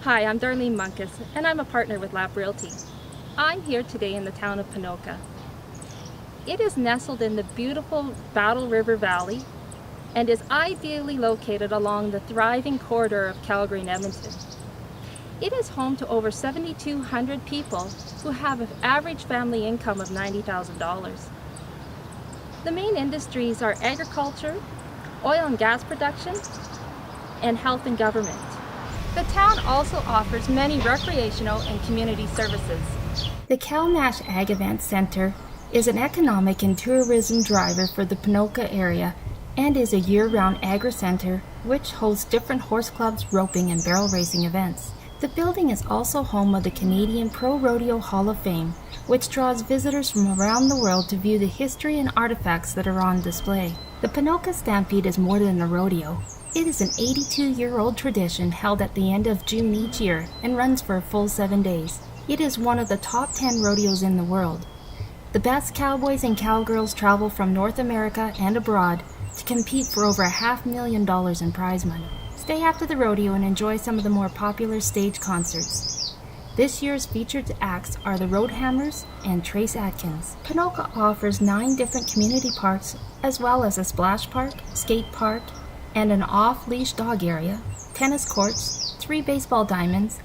Hi, I'm Darlene Munkus, and I'm a partner with Lab Realty. I'm here today in the town of Ponoka. It is nestled in the beautiful Battle River Valley and is ideally located along the thriving corridor of Calgary and Edmonton. It is home to over 7,200 people who have an average family income of $90,000. The main industries are agriculture, oil and gas production, and health and government. The town also offers many recreational and community services. The Cal-Nash Ag Event Center is an economic and tourism driver for the Ponoka area and is a year-round agri-center which hosts different horse clubs, roping, and barrel racing events. The building is also home of the Canadian Pro Rodeo Hall of Fame, which draws visitors from around the world to view the history and artifacts that are on display. The Ponoka Stampede is more than a rodeo. It is an 82-year-old tradition held at the end of June each year and runs for a full 7 days. It is one of the top 10 rodeos in the world. The best cowboys and cowgirls travel from North America and abroad to compete for over $500,000 in prize money. Stay after the rodeo and enjoy some of the more popular stage concerts. This year's featured acts are the Roadhammers and Trace Atkins. Ponoka offers 9 different community parks as well as a splash park, skate park, and an off-leash dog area, tennis courts, 3 baseball diamonds,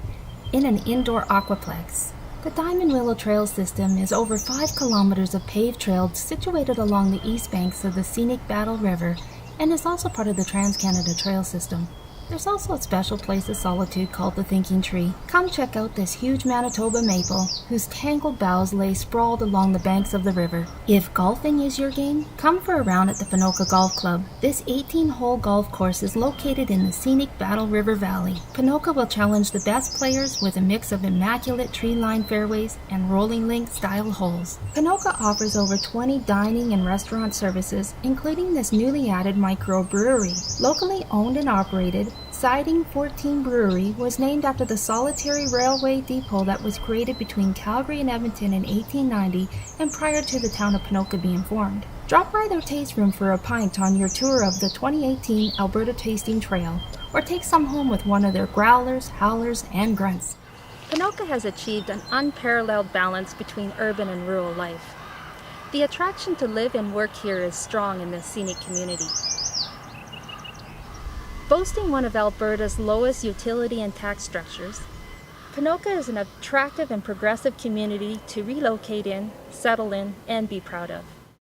and an indoor aquaplex. The Diamond Willow Trail system is over 5 kilometers of paved trail situated along the east banks of the scenic Battle River and is also part of the Trans-Canada Trail system. There's also a special place of solitude called the Thinking Tree. Come check out this huge Manitoba maple whose tangled boughs lay sprawled along the banks of the river. If golfing is your game, come for a round at the Ponoka Golf Club. This 18-hole golf course is located in the scenic Battle River Valley. Ponoka will challenge the best players with a mix of immaculate tree-lined fairways and rolling link-style holes. Ponoka offers over 20 dining and restaurant services, including this newly added microbrewery. Locally owned and operated, Siding 14 Brewery was named after the solitary railway depot that was created between Calgary and Edmonton in 1890 and prior to the town of Ponoka being formed. Drop by their taste room for a pint on your tour of the 2018 Alberta Tasting Trail, or take some home with one of their growlers, howlers, and grunts. Ponoka has achieved an unparalleled balance between urban and rural life. The attraction to live and work here is strong in this scenic community. Boasting one of Alberta's lowest utility and tax structures, Ponoka is an attractive and progressive community to relocate in, settle in, and be proud of.